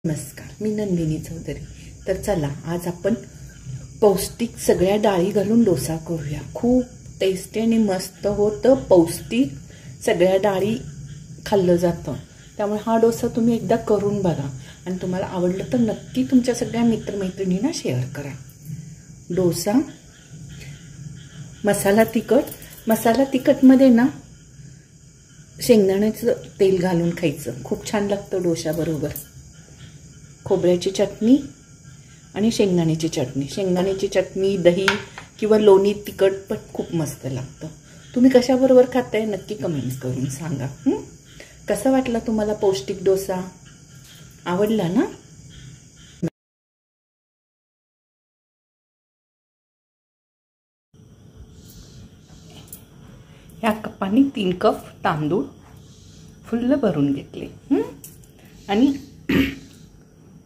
नमस्कार, मी नंदिनी चौधरी। तर चला आज आपण पौष्टिक सगळ्या डाळी घालून डोसा करूया। खूप टेस्टी आणि मस्त होतं, पौष्टिक सगळ्या डाळी खाल्लं जातं। त्यामुळे हा डोसा तुम्ही एकदा करून बघा आणि तुम्हाला आवडलं तर नक्की तुमच्या सगळ्या मित्रमैत्रिणींना शेअर करा। डोसा मसाला तिखट मध्ये ना शेंगदाण्याचं तेल घालून खायचं, खूप छान लागतं डोशाबरोबर। खोबऱ्याची चटणी आणि शेंगदाण्याची चटणी, दही किंवा लोणी तिखट पण खूप मस्त लागतं। तुम्ही कशाबरोबर खाताय नक्की कमेंट करून सांगा। कसा वाटला तुम्हाला पौष्टिक डोसा? आवडला ना? ह्या कपाने 3 कप तांदूळ फुल्ल भरून घेतले आणि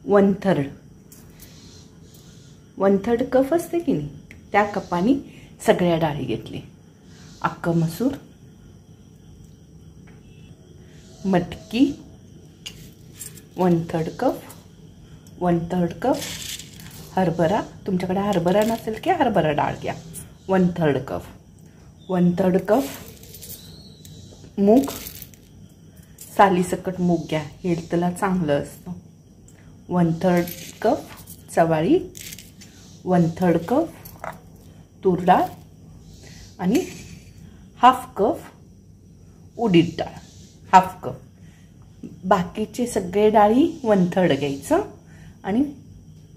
1/3 कप असते की नाही त्या कपाने सगळ्या डाळी घेतले। अख्खा मसूर, मटकी 1/3 कप, हरभरा, तुमच्याकडे हरभरा नसेल की हरभरा डाळ घ्या 1/3 कप, मूग, सालीसकट मूग घ्या, हेल्थला चांगलं असतं। 1/3 कप चवाळी, 1/3 कप तूर डाळ आणि 1/2 कप उडीद डाळ, 1/2 कप। बाकीचे सगळे डाळी 1/3 घ्यायचं आणि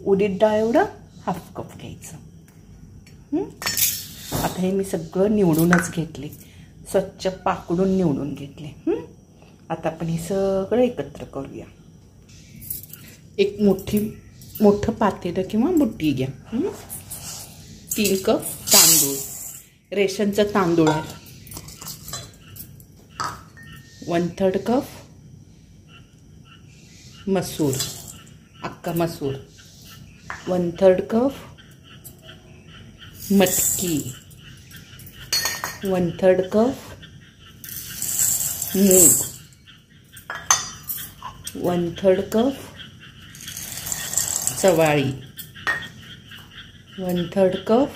उडीद डाळ एवढं 1/2 कप घ्यायचं। आता हे मी सगळं निवडूनच घेतले, स्वच्छ पाकडून निवडून घेतले। आता आपण हे सगळं एकत्र करूया। एक मोठं पातेलं किंवा बुट्टी घ्या। 3 कप तांदूळ, रेशनचं तांदूळ आहे। 1/3 कप मसूर, अख्खा मसूर, 1/3 कप मटकी, 1/3 कप मूग, 1/3 कप चवाळी, 1/3 कप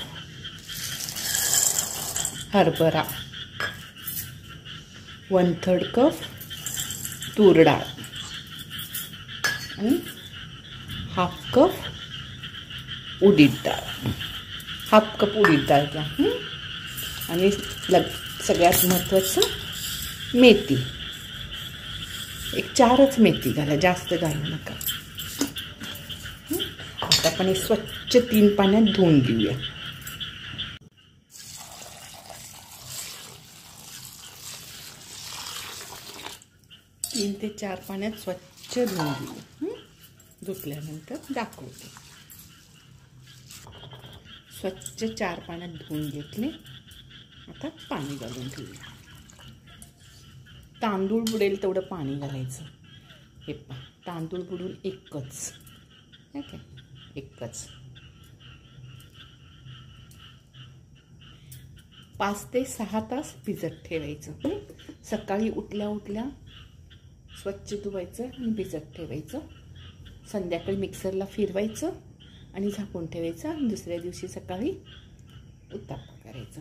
हरभरा, 1/3 कप तूर डाळ आणि 1/2 कप उडीद डाळ, 1/2 कप उडीद डाळ घ्या। आणि सगळ्यात महत्त्वाचं मेथी, एक 4च मेथी घाला, जास्त घालू नका। आता आपण हे स्वच्छ 3 पाण्यात धुवून घेऊया। 3 ते 4 पाण्यात स्वच्छ धुवून घेऊया। धुतल्यानंतर दाखवते। स्वच्छ 4 पाण्यात धुवून घेतले, आता पाणी घालून ठेवूया। तांदूळ बुडेल तेवढं पाणी घालायचं। हे पहा, तांदूळ बुडून एकच 5 ते 6 तास भिजत ठेवायचं। सकाळी उठल्या स्वच्छ धुवायचं आणि भिजत ठेवायचं। संध्याकाळी मिक्सरला फिरवायचं आणि झाकून ठेवायचं आणि दुसऱ्या दिवशी सकाळी उत्तापा करायचं।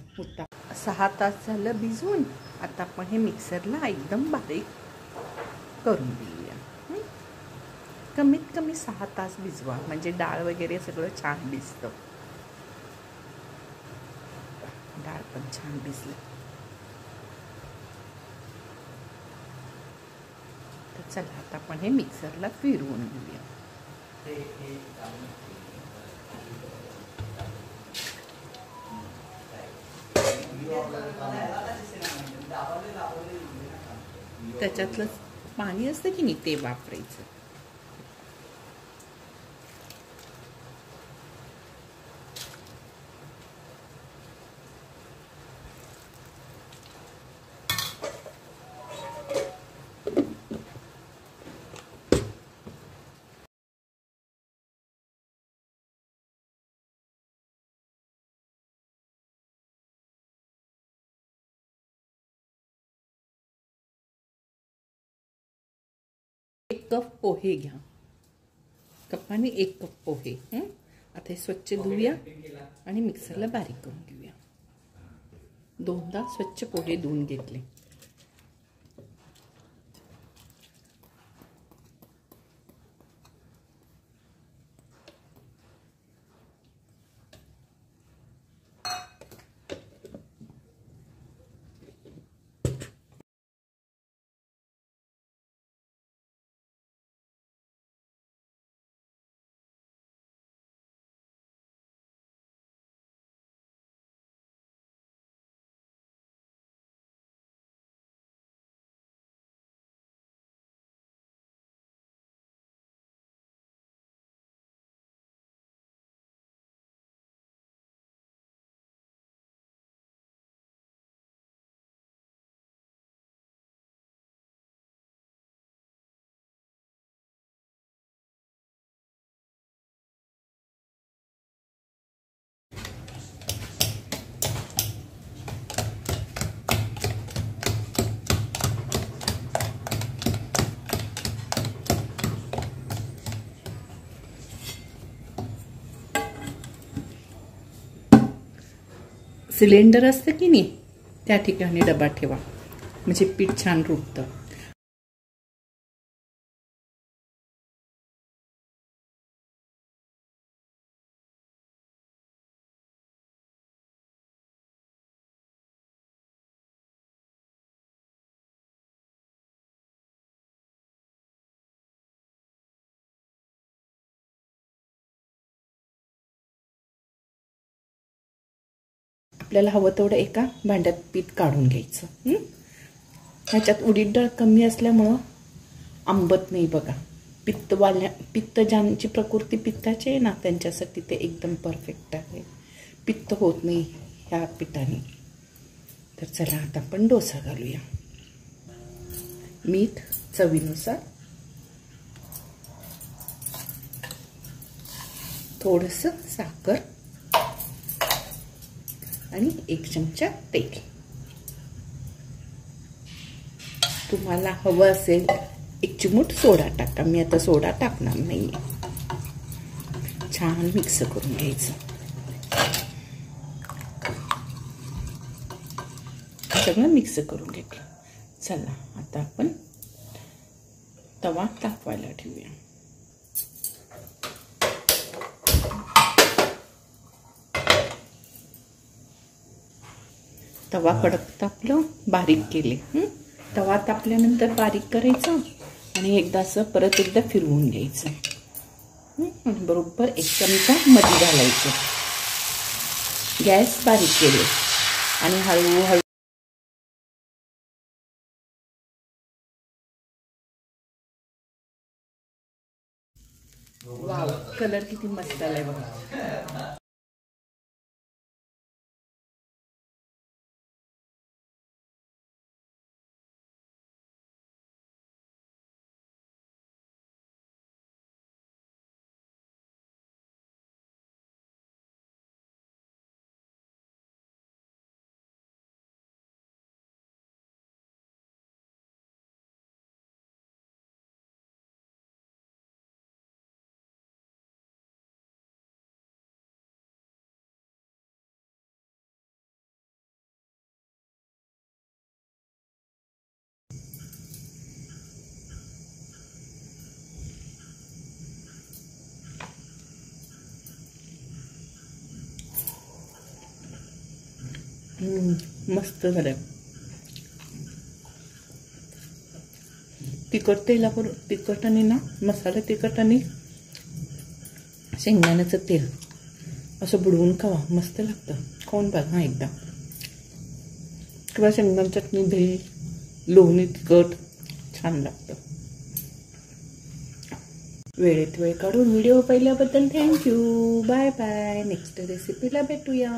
6 तास झालं भिजवून, आता आपण हे मिक्सरला एकदम बारीक करून घेऊया। कमीत कमी 6 तास भिजवा, म्हणजे डाळ वगैरे सगळं छान भिजतं। डाळ पण छान भिजली। तर चला आता आपण हे मिक्सरला फिरवून घेऊया। त्याच्यातलं पाणी असतं की नाही ते वापरायचं। एक कप पोहे घ्या, कपाने 1 कप पोहे. आता हे स्वच्छ धुवूया आणि मिक्सरला बारीक करून घेऊया. 2दा स्वच्छ पोहे धुवून घेतले. सिलेंडर असतं की नाही त्या ठिकाणी डबा ठेवा म्हणजे पीठ छान रुततं. आपल्याला हवं तेवढं एका भांड्यात पीठ काढून घ्यायचं. ह्याच्यात उडीद डाळ कमी असल्यामुळं आंबत नाही बघा. पित्त ज्यांची प्रकृती पित्ताची आहे ना त्यांच्यासाठी ते एकदम परफेक्ट आहे. पित्त होत नाही ह्या पिठाने. तर चला आता आपण डोसा घालूया. मीठ चवीनुसार, थोडंसं साखर आणि 1 चमचा तेल. तुम्हाला हवं असेल 1 चिमूट सोडा टाका. मी आता सोडा टाकणार नाही. छान मिक्स करून घ्यायचं. सगळं मिक्स करून घेतलं. चला आता आपण तवा तापवायला ठेवूया. तवा कडक तापलं, बारीक केले. तवा तापल्यानंतर बारीक करायचं आणि एकदा असं परत एकदा फिरवून घ्यायचं. आणि बरोबर 1 चमचा मध्ये घालायचं. गॅस बारीक केले आणि हळूहळू वाव, कलर किती मस्त आलाय बघा. मस्त झालं. तिखट तेलावर तिखट आणि ना मसाला तिखट आणि शेंगदाण्याचं तेल असं बुडवून खावा. मस्त लागतं. खाऊन बघा एकदा. किंवा शेंगदाणा चटणी, दही, लोणी, तिखट छान लागतं. वेळेत वेळ काढून व्हिडिओ पाहिल्याबद्दल थँक्यू. Bye bye. नेक्स्ट रेसिपीला भेटूया.